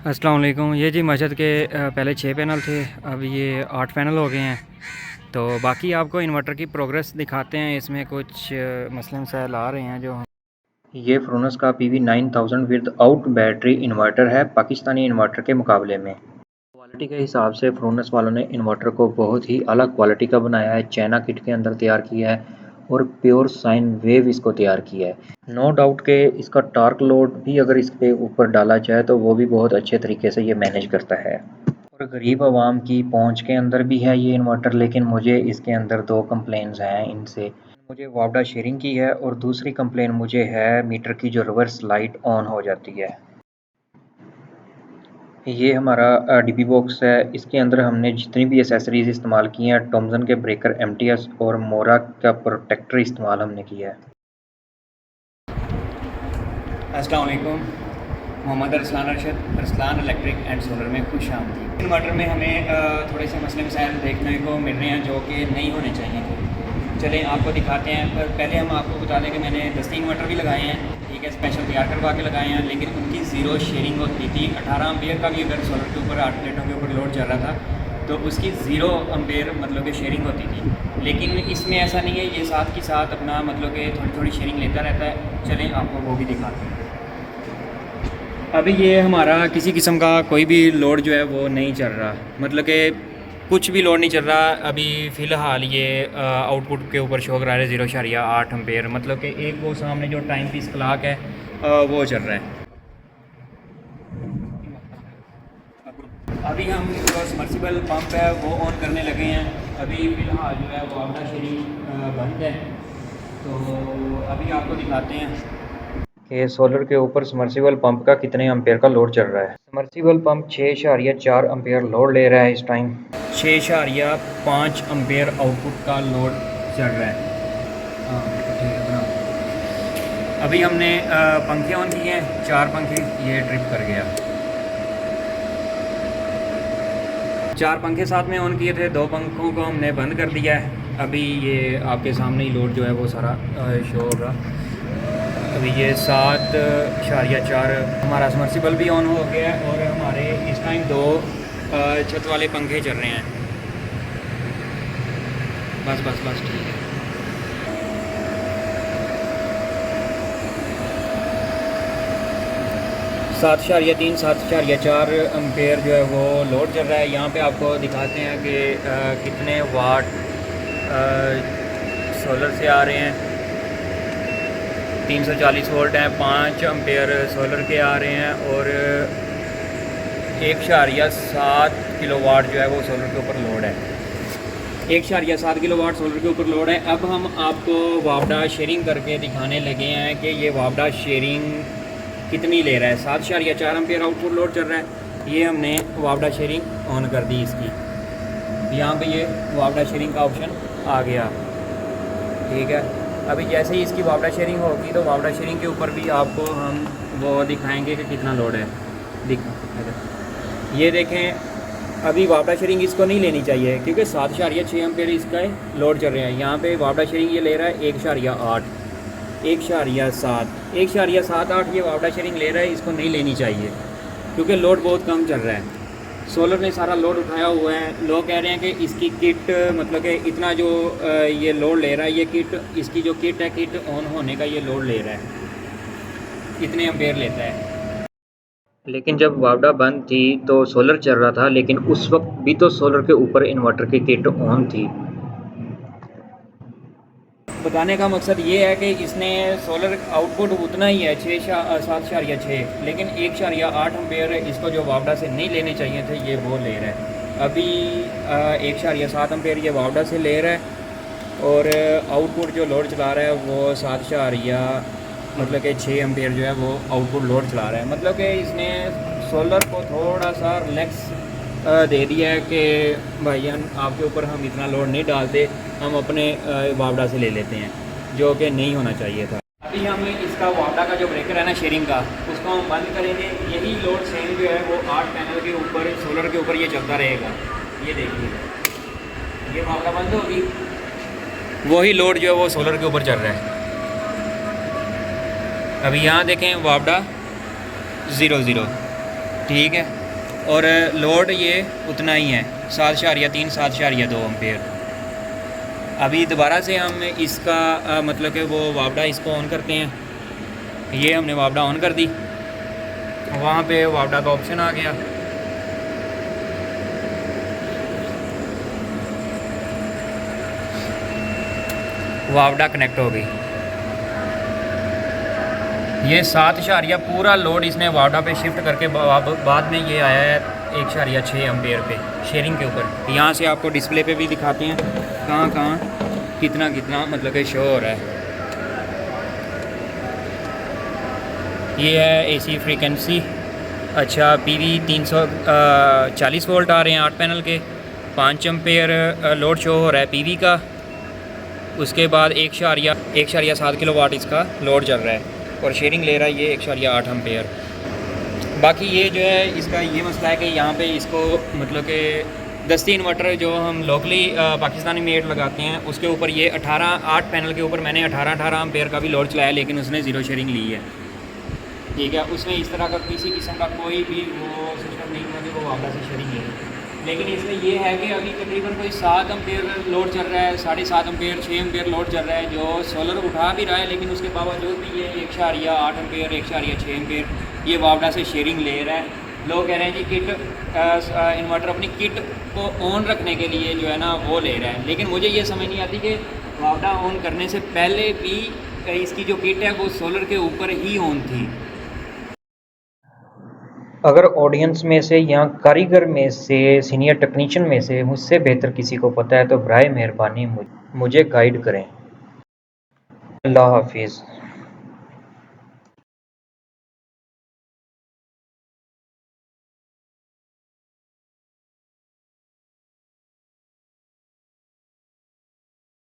अस्सलाम वालेकुम। ये जी मस्जिद के पहले 6 पैनल थे, अब ये 8 पैनल हो गए हैं। तो बाकी आपको इन्वर्टर की प्रोग्रेस दिखाते हैं। इसमें कुछ मसले मसाइल आ रहे हैं जो ये फ्रोनस का PV 9000 with out battery inverter है पाकिस्तानी इन्वर्टर के मुकाबले में। क्वालिटी के हिसाब से फ्रोनस वालों ने इन्वर्टर को बहुत ही अलग क्वालिटी का बनाया है, चाइना किट के अंदर तैयार किया है और प्योर साइन वेव इसको तैयार किया है। नो डाउट के इसका टार्क लोड भी अगर इसके ऊपर डाला जाए तो वो भी बहुत अच्छे तरीके से ये मैनेज करता है और गरीब आवाम की पहुंच के अंदर भी है ये इन्वर्टर। लेकिन मुझे इसके अंदर दो कंप्लेंट्स हैं इनसे। मुझे वापडा शेयरिंग की है और दूसरी कंप्लेन मुझे है मीटर की जो रिवर्स लाइट ऑन हो जाती है। ये हमारा डीपी बॉक्स है, इसके अंदर हमने जितनी भी एसेसरीज इस्तेमाल की हैं टॉमसन के ब्रेकर MTS और मोरा का प्रोटेक्टर इस्तेमाल हमने किया है। अस्सलाम वालेकुम। Mohammad Arsalan electric and solar में खुश आमदीद। इन्वर्टर में हमें थोड़े से मसले मसाइल देखने को मिल रहे हैं जो कि नहीं होने चाहिए थे। चलें आपको दिखाते हैं, पर पहले हम आपको बता दें कि मैंने 10 इन्वर्टर भी लगाए हैं, ठीक है, स्पेशल तैयार करवा के लगाए हैं, लेकिन उनकी ज़ीरो शेयरिंग होती थी। 18 एम्पियर का भी अगर सोलर के ऊपर 8 प्लेटों के ऊपर लोड चल रहा था तो उसकी 0 एम्पियर मतलब कि शेयरिंग होती थी। लेकिन इसमें ऐसा नहीं है, ये साथ के साथ अपना मतलब कि थोड़ी थोड़ी शेयरिंग लेता रहता है। चलें आपको वो भी दिखाते हैं। अभी ये हमारा किसी किस्म का कोई भी लोड जो है वो नहीं चल रहा, मतलब कि कुछ भी लोड नहीं चल रहा। अभी फ़िलहाल ये आउटपुट के ऊपर शो करा रहा है 0.8 एम्पेयर, मतलब कि एक वो सामने जो टाइम पीस क्लॉक है वो चल रहा है। अभी हम जो समर्सिबल पंप है वो ऑन करने लगे हैं। अभी फ़िलहाल जो है वो वापडा शेयरिंग बंद है, तो अभी आपको दिखाते हैं कि सोलर के ऊपर समर्सिबल पंप का कितने एम्पेयर का लोड चल रहा है। समर्सिबल पंप 6.4 एम्पेयर लोड ले रहा है इस टाइम। 6.5 एम्पेयर आउटपुट का लोड चल रहा है। हाँ ठीक है, बनाओ। अभी हमने पंखे ऑन किए हैं, 4 पंखे, ये ट्रिप कर गया। 4 पंखे साथ में ऑन किए थे, 2 पंखों को हमने बंद कर दिया है। अभी ये आपके सामने ही लोड जो है वो सारा शो होगा। अभी ये 7.4 हमारा समर्सिबल भी ऑन हो गया है और हमारे इस टाइम 2 छत वाले पंखे चल रहे हैं। बस ठीक है। सात शारिया 7.4 एम्पेयर जो है वो लोड चल रहा है। यहाँ पे आपको दिखाते हैं कि कितने वाट सोलर से आ रहे हैं। 340 वोल्ट हैं, 5 एम्पेयर सोलर के आ रहे हैं और 1.7 किलोवाट जो है वो सोलर के ऊपर लोड है। 1.7 किलोवाट सोलर के ऊपर लोड है। अब हम आपको वापडा शेयरिंग करके दिखाने लगे हैं कि ये वापडा शेयरिंग कितनी ले रहा है। 7.4 एम्पेयर आउटपुट लोड चल रहा है। ये हमने वापडा शेयरिंग ऑन कर दी इसकी, यहाँ पे ये वापडा शेयरिंग का ऑप्शन आ गया, ठीक है। अभी जैसे ही इसकी वापडा शेयरिंग होगी तो वापडा शेयरिंग के ऊपर भी आपको हम वो दिखाएंगे कि कितना लोड है। ये देखें, अभी वापडा शेयरिंग इसको नहीं लेनी चाहिए क्योंकि 7.6 एम्पेयर इसका लोड चल रहा है। यहाँ पे वापडा शेयरिंग ये ले रहा है 1.8, 1.78 ये वापडा शेयरिंग ले रहा है। इसको नहीं लेनी चाहिए क्योंकि लोड बहुत कम चल रहा है। सोलर ने सारा लोड उठाया हुआ है। लोग कह रहे हैं कि इसकी किट मतलब कि इतना जो ये लोड ले रहा है, ये किट, इसकी जो किट है, किट ऑन होने का ये लोड ले रहा है, इतने एम्पेयर लेता है। लेकिन जब वापडा बंद थी तो सोलर चल रहा था, लेकिन उस वक्त भी तो सोलर के ऊपर इन्वर्टर की किट ऑन थी। बताने का मकसद ये है कि इसने सोलर आउटपुट उतना ही है 7.6, लेकिन 1.8 एम्पेयर इसको जो वापडा से नहीं लेने चाहिए थे ये वो ले रहा है। अभी 1.7 एम्पेयर ये वापडा से ले रहा है और आउटपुट जो लोड चला रहा है वो 7.6 एम्पेयर जो है वो आउटपुट लोड चला रहा है। मतलब कि इसने सोलर को थोड़ा सा रिलैक्स दे दिया है कि भाई आपके ऊपर हम इतना लोड नहीं डालते, हम अपने वापडा से ले लेते हैं, जो कि नहीं होना चाहिए था। अभी हम इसका वापडा का जो ब्रेकर है ना शेयरिंग का, उसको हम बंद करेंगे। यही लोड सेम जो है वो 8 पैनल के ऊपर सोलर के ऊपर ये चलता रहेगा। ये देखिए, ये वापडा बंद होगी, वही लोड जो है वो सोलर के ऊपर चल रहा है। अभी यहाँ देखें वापडा 0 0 ठीक है, और लोड ये उतना ही है 7.3 7.2 एम्पेयर। अभी दोबारा से हम इसका मतलब कि वो वापडा इसको ऑन करते हैं। ये हमने वापडा ऑन कर दी, वहाँ पे वापडा का ऑप्शन आ गया। वापडा कनेक्ट हो गई। ये 7 पूरा लोड इसने वापडा पे शिफ्ट करके बाद में ये आया है 1.6 एम्पेयर पे शेयरिंग के ऊपर। यहाँ से आपको डिस्प्ले पे भी दिखाते हैं कहाँ कहाँ कितना कितना मतलब कि शो हो रहा है। ये है एसी फ्रीक्वेंसी। अच्छा, PV 340 वोल्ट आ रहे हैं 8 पैनल के। 5 एम्पेयर लोड शो हो रहा है PV का। उसके बाद 1.7 किलोवाट इसका लोड चल रहा है और शेयरिंग ले रहा है ये 1.8 एम्पेयर। बाकी ये जो है इसका ये मसला है कि यहाँ पे इसको मतलब कि दस्ती इन्वर्टर जो हम लोकली पाकिस्तानी मेड लगाते हैं उसके ऊपर ये 8 पैनल के ऊपर मैंने 18 एम्पेयर का भी लोड चलाया, लेकिन उसने ज़ीरो शेयरिंग ली है। ठीक है, उसमें इस तरह का किसी किस्म का कोई भी वो सिस्टम नहीं हुआ कि वो वापस से शेयरिंग ले। लेकिन इसमें ये है कि अभी तकरीबन कोई 7 एम्पेयर लोड चल रहा है, 7.5 एम्पेयर 6 एम्पेयर लोड चल रहा है जो सोलर उठा भी रहा है, लेकिन उसके बावजूद भी ये 1.8 एम्पेयर 1.6 एम्पेयर ये वापडा से शेयरिंग ले रहा है। लोग कह रहे हैं जी किट इन्वर्टर अपनी किट को ऑन रखने के लिए जो है ना वो ले रहा है, लेकिन मुझे ये समझ नहीं आती कि वापडा ऑन करने से पहले भी इसकी जो किट है वो सोलर के ऊपर ही ऑन थी। अगर ऑडियंस में से या कारीगर में से सीनियर टेक्नीशियन में से मुझसे बेहतर किसी को पता है तो बराए मेहरबानी मुझे गाइड करें। अल्लाह हाफिज़।